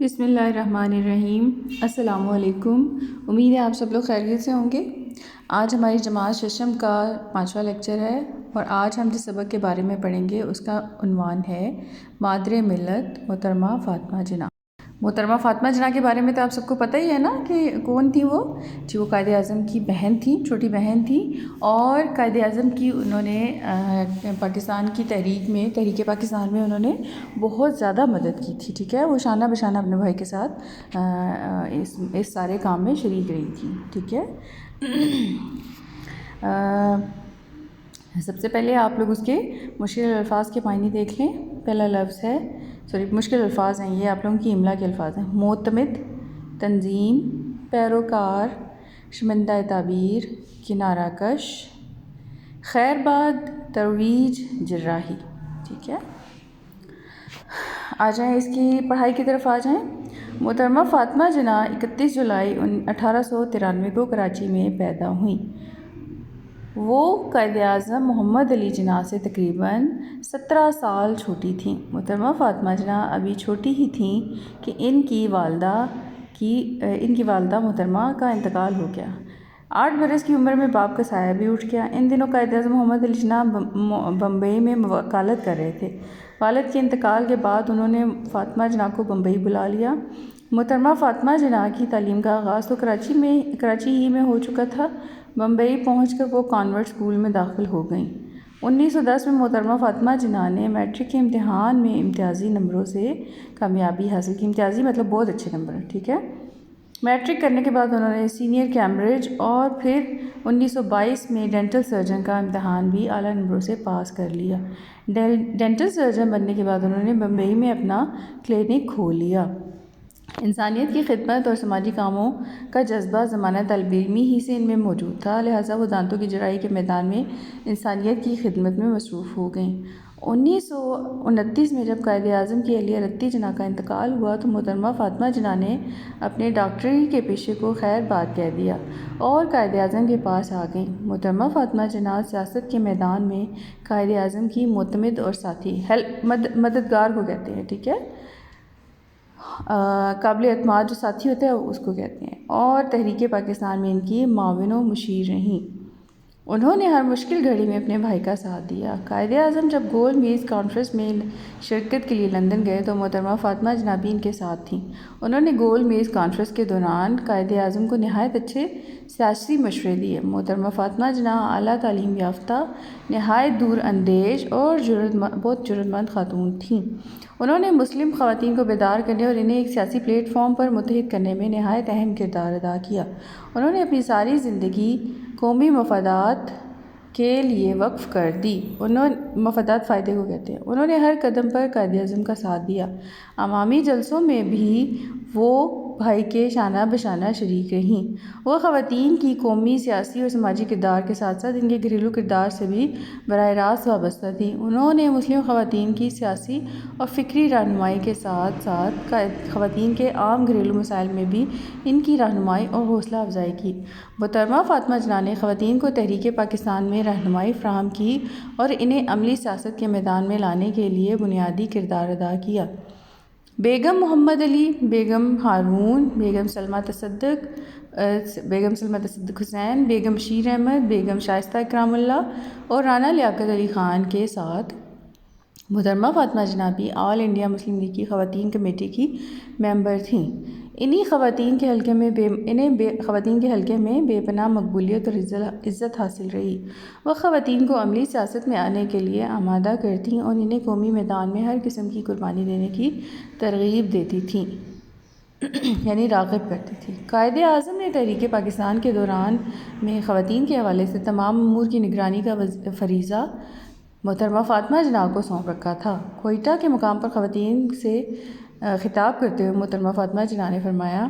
بسم اللہ الرحمن الرحیم۔ السلام علیکم۔ امید ہے آپ سب لوگ خیریت سے ہوں گے۔ آج ہماری جماعت ششم کا 5واں لیکچر ہے اور آج ہم جس سبق کے بارے میں پڑھیں گے اس کا عنوان ہے مادر ملت محترمہ فاطمہ جناح۔ محترمہ فاطمہ جناح کے بارے میں تو آپ سب کو پتہ ہی ہے نا کہ کون تھی وہ قائد اعظم کی بہن تھیں، چھوٹی بہن تھیں، اور قائد اعظم کی انہوں نے پاکستان کی تحریک پاکستان میں انہوں نے بہت زیادہ مدد کی تھی، ٹھیک ہے۔ وہ شانہ بشانہ اپنے بھائی کے ساتھ اس سارے کام میں شریک رہی تھی، ٹھیک ہے۔ سب سے پہلے آپ لوگ اس کے مشکل الفاظ کے معنی دیکھ لیں۔ پہلا لفظ ہے مشکل الفاظ ہیں، یہ آپ لوگوں کی املا کے الفاظ ہیں: معتمد، تنظیم، پیروکار، شرمندہ تعبیر، کنارہ کش، خیرباد، ترویج، جراحی، ٹھیک ہے۔ آ جائیں اس کی پڑھائی کی طرف آ جائیں۔ محترمہ فاطمہ جناح 31 جولائی 1893 کو کراچی میں پیدا ہوئیں۔ وہ قائد اعظم محمد علی جناح سے تقریباً 17 سال چھوٹی تھیں۔ محترمہ فاطمہ جناح ابھی چھوٹی ہی تھیں کہ ان کی والدہ محترمہ کا انتقال ہو گیا۔ 8 برس کی عمر میں باپ کا سایہ بھی اٹھ گیا۔ ان دنوں قائد اعظم محمد علی جناح بمبئی میں وکالت کر رہے تھے۔ والد کے انتقال کے بعد انہوں نے فاطمہ جناح کو بمبئی بلا لیا۔ محترمہ فاطمہ جناح کی تعلیم کا آغاز تو کراچی ہی میں ہو چکا تھا۔ بمبئی پہنچ کر وہ کانوینٹ اسکول میں داخل ہو گئیں۔ 1910 میں محترمہ فاطمہ جناح نے میٹرک کے امتحان میں امتیازی نمبروں سے کامیابی حاصل کی۔ امتیازی مطلب بہت اچھے نمبر، ٹھیک ہے۔ میٹرک کرنے کے بعد انہوں نے سینئر کیمبرج اور پھر 1922 میں ڈینٹل سرجن کا امتحان بھی اعلیٰ نمبروں سے پاس کر لیا۔ ڈینٹل سرجن بننے کے بعد انہوں نے بمبئی میں اپنا کلینک کھول لیا۔ انسانیت کی خدمت اور سماجی کاموں کا جذبہ زمانہ طالب علمی ہی سے ان میں موجود تھا، لہٰذا وہ دانتوں کی جراحی کے میدان میں انسانیت کی خدمت میں مصروف ہو گئیں۔ 1929 میں جب قائد اعظم کی اہلیہ رتی جناح کا انتقال ہوا تو محترمہ فاطمہ جناح نے اپنے ڈاکٹری کے پیشے کو خیر باد کہہ دیا اور قائد اعظم کے پاس آ گئیں۔ محترمہ فاطمہ جناح سیاست کے میدان میں قائد اعظم کی معتمد اور ساتھی، مددگار کو کہتے ہیں، ٹھیک ہے۔ قابل اعتماد جو ساتھی ہوتا ہے اس کو کہتے ہیں، اور تحریک پاکستان میں ان کی معاون و مشیر رہیں۔ انہوں نے ہر مشکل گھڑی میں اپنے بھائی کا ساتھ دیا۔ قائد اعظم جب گول میز کانفرنس میں شرکت کے لیے لندن گئے تو محترمہ فاطمہ جناح بھی ان کے ساتھ تھیں۔ انہوں نے گول میز کانفرنس کے دوران قائد اعظم کو نہایت اچھے سیاسی مشورے دیے۔ محترمہ فاطمہ جناح اعلیٰ تعلیم یافتہ، نہایت دور اندیش اور بہت جرأت مند خاتون تھیں۔ انہوں نے مسلم خواتین کو بیدار کرنے اور انہیں ایک سیاسی پلیٹ فارم پر متحد کرنے میں نہایت اہم کردار ادا کیا۔ انہوں نے اپنی ساری زندگی قومی مفادات کے لیے وقف کر دی۔ مفادات فائدے کو کہتے ہیں۔ انہوں نے ہر قدم پر قائد اعظم کا ساتھ دیا۔ عوامی جلسوں میں بھی وہ بھائی کے شانہ بشانہ شریک رہیں۔ وہ خواتین کی قومی، سیاسی اور سماجی کردار کے ساتھ ساتھ ان کے گھریلو کردار سے بھی براہ راست وابستہ تھیں۔ انہوں نے مسلم خواتین کی سیاسی اور فکری رہنمائی کے ساتھ ساتھ خواتین کے عام گھریلو مسائل میں بھی ان کی رہنمائی اور حوصلہ افزائی کی۔ محترمہ فاطمہ جناح نے خواتین کو تحریک پاکستان میں رہنمائی فراہم کی اور انہیں عملی سیاست کے میدان میں لانے کے لیے بنیادی کردار ادا کیا۔ بیگم محمد علی، بیگم ہارون، بیگم سلمہ تصدق حسین، بیگم بشیر احمد، بیگم شائستہ اکرام اللہ اور رانا لیاقت علی خان کے ساتھ محترمہ فاطمہ جناح بھی آل انڈیا مسلم لیگ کی خواتین کمیٹی کی ممبر تھیں۔ انہیں خواتین کے حلقے میں بے پناہ مقبولیت اور عزت حاصل رہی۔ وہ خواتین کو عملی سیاست میں آنے کے لیے آمادہ کرتیں اور انہیں قومی میدان میں ہر قسم کی قربانی دینے کی ترغیب دیتی تھیں، یعنی راغب کرتی تھیں۔ قائد اعظم نے تحریک پاکستان کے دوران میں خواتین کے حوالے سے تمام امور کی نگرانی کا فریضہ محترمہ فاطمہ جناح کو سونپ رکھا تھا۔ کوئٹہ کے مقام پر خواتین سے خطاب کرتے ہوئے محترمہ فاطمہ جناح نے فرمایا،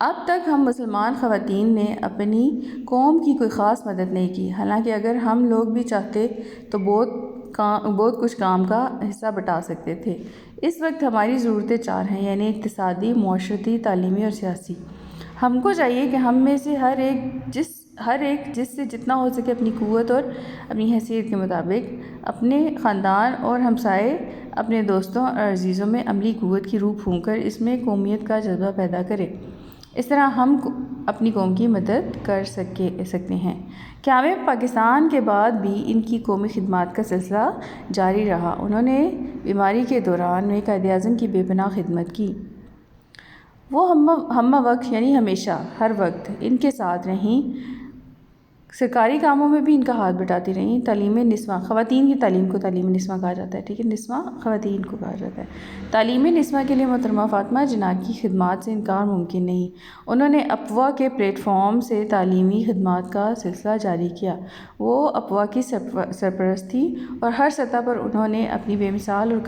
اب تک ہم مسلمان خواتین نے اپنی قوم کی کوئی خاص مدد نہیں کی، حالانکہ اگر ہم لوگ بھی چاہتے تو بہت کچھ کام کا حصہ بٹا سکتے تھے۔ اس وقت ہماری ضرورتیں 4 ہیں، یعنی اقتصادی، معاشرتی، تعلیمی اور سیاسی۔ ہم کو چاہیے کہ ہم میں سے ہر ایک جس سے جتنا ہو سکے اپنی قوت اور اپنی حیثیت کے مطابق اپنے خاندان اور ہمسائے اپنے دوستوں اور عزیزوں میں عملی قوت کی روح پھونک کر اس میں قومیت کا جذبہ پیدا کرے۔ اس طرح ہم اپنی قوم کی مدد کر سکتے ہیں۔ قیام پاکستان کے بعد بھی ان کی قومی خدمات کا سلسلہ جاری رہا۔ انہوں نے بیماری کے دوران میں قائد-اعظم کی بے پناہ خدمت کی۔ وہ ہمہ وقت یعنی ہمیشہ ہر وقت ان کے ساتھ رہیں۔ سرکاری کاموں میں بھی ان کا ہاتھ بٹاتی رہیں۔ تعلیم نسواں، خواتین کی تعلیم کو تعلیم نسواں کہا جاتا ہے، ٹھیک ہے، نسواں خواتین کو کہا جاتا ہے۔ تعلیم نسواں کے لیے محترمہ فاطمہ جناح کی خدمات سے انکار ممکن نہیں۔ انہوں نے اپوا کے پلیٹ فارم سے تعلیمی خدمات کا سلسلہ جاری کیا۔ وہ اپوا کی سرپرست تھی اور ہر سطح پر انہوں نے اپنی بے مثال اور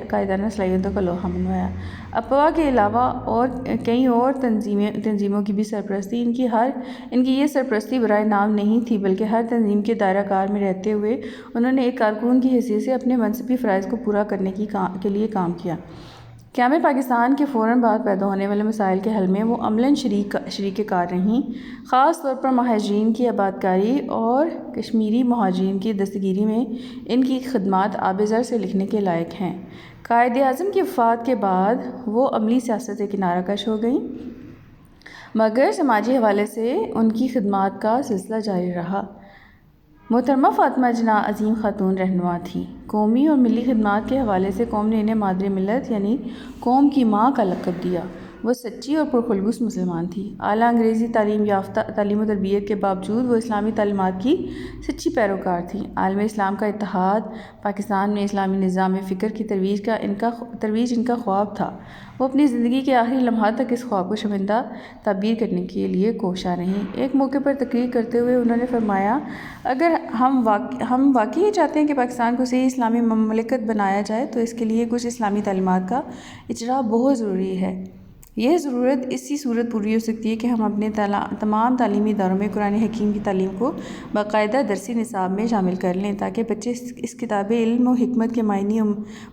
قائدانہ صلاحیتوں کا لوہا منوایا۔ اپوا کے علاوہ اور کئی اور تنظیموں کی بھی سرپرستی ان کی یہ سرپرستی برائے نام نہیں تھی، بلکہ ہر تنظیم کے دائرہ کار میں رہتے ہوئے انہوں نے ایک کارکن کی حیثیت سے اپنے منصبی فرائض کو پورا کرنے کے لیے کام کیا۔ قیام پاکستان کے فوراً بعد پیدا ہونے والے مسائل کے حل میں وہ عملاً شریک کار رہیں۔ خاص طور پر مہاجرین کی آبادکاری اور کشمیری مہاجرین کی دستگیری میں ان کی خدمات آب زر سے لکھنے کے لائق ہیں۔ قائد-اعظم کی وفات کے بعد وہ عملی سیاست سے کنارہ کش ہو گئیں، مگر سماجی حوالے سے ان کی خدمات کا سلسلہ جاری رہا۔ محترمہ فاطمہ جناح عظیم خاتون رہنما تھیں۔ قومی اور ملی خدمات کے حوالے سے قوم نے انہیں مادر ملت یعنی قوم کی ماں کا لقب دیا۔ وہ سچی اور پرخلوص مسلمان تھی۔ اعلیٰ انگریزی تعلیم و تربیت کے باوجود وہ اسلامی تعلیمات کی سچی پیروکار تھیں۔ عالم اسلام کا اتحاد، پاکستان میں اسلامی نظام فکر کی ترویج ان کا خواب تھا۔ وہ اپنی زندگی کے آخری لمحات تک اس خواب کو شرمندہ تعبیر کرنے کے لیے کوشاں رہیں۔ ایک موقع پر تقریر کرتے ہوئے انہوں نے فرمایا، اگر ہم واقعی چاہتے ہیں کہ پاکستان کو صحیح اسلامی مملکت بنایا جائے تو اس کے لیے کچھ اسلامی تعلیمات کا اجرا بہت ضروری ہے۔ یہ ضرورت اسی صورت پوری ہو سکتی ہے کہ ہم اپنے تمام تعلیمی اداروں میں قرآن حکیم کی تعلیم کو باقاعدہ درسی نصاب میں شامل کر لیں، تاکہ بچے اس کتاب علم و حکمت کے معنی و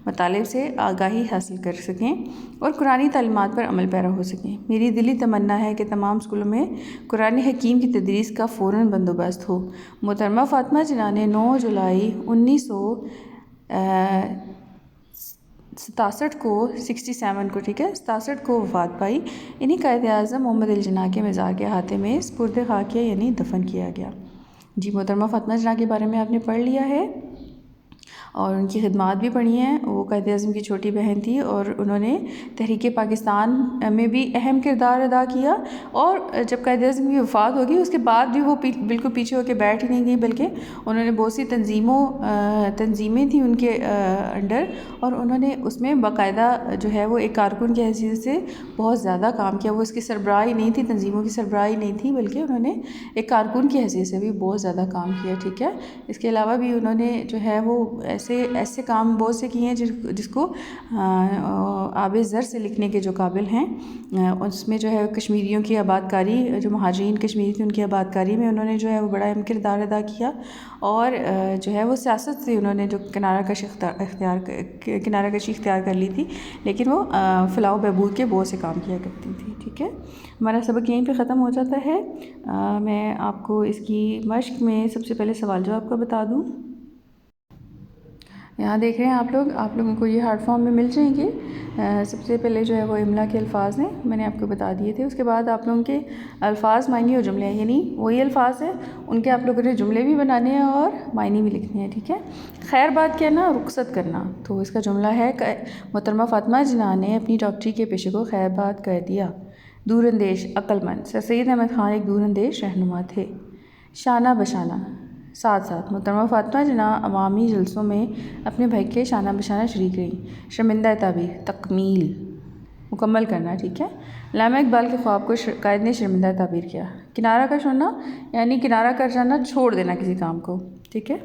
مطالب سے آگاہی حاصل کر سکیں اور قرآنی تعلیمات پر عمل پیرا ہو سکیں۔ میری دلی تمنا ہے کہ تمام اسکولوں میں قرآن حکیم کی تدریس کا فوراً بندوبست ہو۔ محترمہ فاطمہ جناح نے 9 جولائی 1967 کو وفات پائی۔ انہیں قائد-اعظم محمد علی جناح کے مزار کے احاطے میں سپرد خاک کیا یعنی دفن کیا گیا۔ جی، محترمہ فاطمہ جناح کے بارے میں آپ نے پڑھ لیا ہے اور ان کی خدمات بھی پڑھی ہیں۔ وہ قائد-اعظم کی چھوٹی بہن تھی اور انہوں نے تحریک پاکستان میں بھی اہم کردار ادا کیا، اور جب قائد-اعظم کی وفات ہوگی اس کے بعد بھی وہ بالکل پیچھے ہو کے بیٹھ ہی نہیں گئی، بلکہ انہوں نے بہت سی تنظیمیں تھیں ان کے انڈر، اور انہوں نے اس میں باقاعدہ جو ہے وہ ایک کارکن کی حیثیت سے بہت زیادہ کام کیا۔ وہ اس کی سربراہی نہیں تھی، تنظیموں کی سربراہی نہیں تھی، بلکہ انہوں نے ایک کارکن کی حیثیت سے بھی بہت زیادہ کام کیا، ٹھیک ہے۔ اس کے علاوہ بھی انہوں نے جو ہے وہ ایسے کام بہت سے کیے ہیں جس کو آب زر سے لکھنے کے جو قابل ہیں۔ اس میں جو ہے کشمیریوں کی آبادکاری، جو مہاجرین کشمیری تھے ان کی آبادکاری میں انہوں نے جو ہے وہ بڑا اہم کردار ادا کیا، اور جو ہے وہ سیاست سے انہوں نے جو کنارہ کشی اختیار کر لی تھی، لیکن وہ فلاح و بہبود کے بہت سے کام کیا کرتی تھی، ٹھیک ہے۔ ہمارا سبق یہیں پہ ختم ہو جاتا ہے۔ میں آپ کو اس کی مشق میں سب سے پہلے سوال جواب کا بتا دوں۔ یہاں دیکھ رہے ہیں آپ لوگوں کو یہ ہارڈ فارم میں مل جائیں گے۔ سب سے پہلے جو ہے وہ املا کے الفاظ ہیں، میں نے آپ کو بتا دیے تھے۔ اس کے بعد آپ لوگوں کے الفاظ، معنی اور جملے ہیں، یعنی وہی الفاظ ہیں ان کے آپ لوگوں نے جملے بھی بنانے ہیں اور معنی بھی لکھنے ہیں، ٹھیک ہے۔ خیر بات کہنا، رخصت کرنا، تو اس کا جملہ ہے محترمہ فاطمہ جناح نے اپنی ڈاکٹری کے پیشے کو خیر بات کر دیا۔ دور اندیش، عقل مند، سر سید احمد خان ایک دور اندیش رہنما تھے۔ شانہ بشانہ، ساتھ ساتھ، محترمہ فاطمہ جناح عوامی جلسوں میں اپنے بھائی کے شانہ بشانہ شریک رہیں۔ شرمندہ تعبیر، تکمیل، مکمل کرنا، ٹھیک ہے۔ علامہ اقبال کے خواب کو قائد نے شرمندہ تعبیر کیا۔ کنارہ کش ہونا یعنی کنارہ کر جانا، چھوڑ دینا کسی کام کو، ٹھیک ہے۔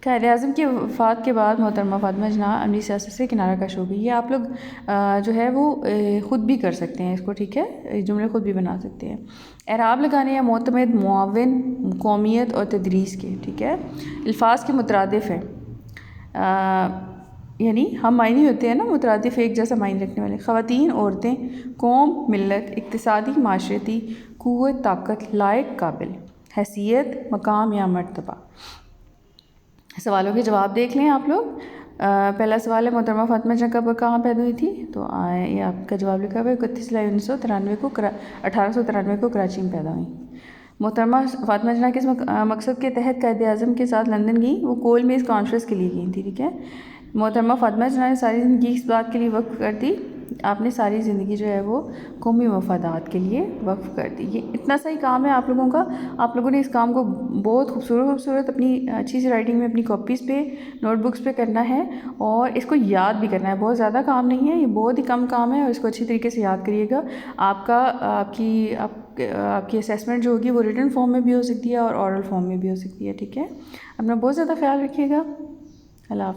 قائد-اعظم کی وفات کے بعد محترمہ فاطمہ جناح عملی سیاست سے کنارہ کش ہو گئی۔ یہ آپ لوگ جو ہے وہ خود بھی کر سکتے ہیں اس کو، ٹھیک ہے، جملے خود بھی بنا سکتے ہیں۔ اعراب لگانے یا معتمد، معاون، قومیت اور تدریس کے، ٹھیک ہے۔ الفاظ کے مترادف ہیں، یعنی ہم معنی ہوتے ہیں نا، مترادف ایک جیسا معنی رکھنے والے۔ خواتین، عورتیں، قوم، ملت، اقتصادی، معاشرتی، قوت، طاقت، لائق، قابل، حیثیت، مقام یا مرتبہ۔ سوالوں کے جواب دیکھ لیں آپ لوگ۔ پہلا سوال ہے محترمہ فاطمہ جناح کب کہاں پیدا ہوئی تھی؟ تو یہ آپ کا جواب لکھا ہوا ہے 31 جولائی 1893 کو کراچی میں پیدا ہوئی۔ محترمہ فاطمہ جناح کس مقصد کے تحت قائد اعظم کے ساتھ لندن گئیں؟ وہ گول میز کانفرنس کے لیے گئی تھی، ٹھیک ہے۔ محترمہ فاطمہ جناح نے ساری زندگی اس بات کے لیے وقف کر دی، آپ نے ساری زندگی جو ہے وہ قومی مفادات کے لیے وقف کر دی۔ یہ اتنا صحیح کام ہے آپ لوگوں کا، آپ لوگوں نے اس کام کو بہت خوبصورت اپنی اچھی سی رائٹنگ میں اپنی کاپیز پہ نوٹ بکس پہ کرنا ہے، اور اس کو یاد بھی کرنا ہے۔ بہت زیادہ کام نہیں ہے، یہ بہت ہی کم کام ہے، اور اس کو اچھی طریقے سے یاد کریے گا۔ آپ کی اسیسمنٹ جو ہوگی وہ ریٹن فارم میں بھی ہو سکتی ہے اور اورل فارم میں بھی ہو سکتی ہے، ٹھیک ہے۔ اپنا بہت زیادہ خیال رکھیے گا۔ اللہ حافظ۔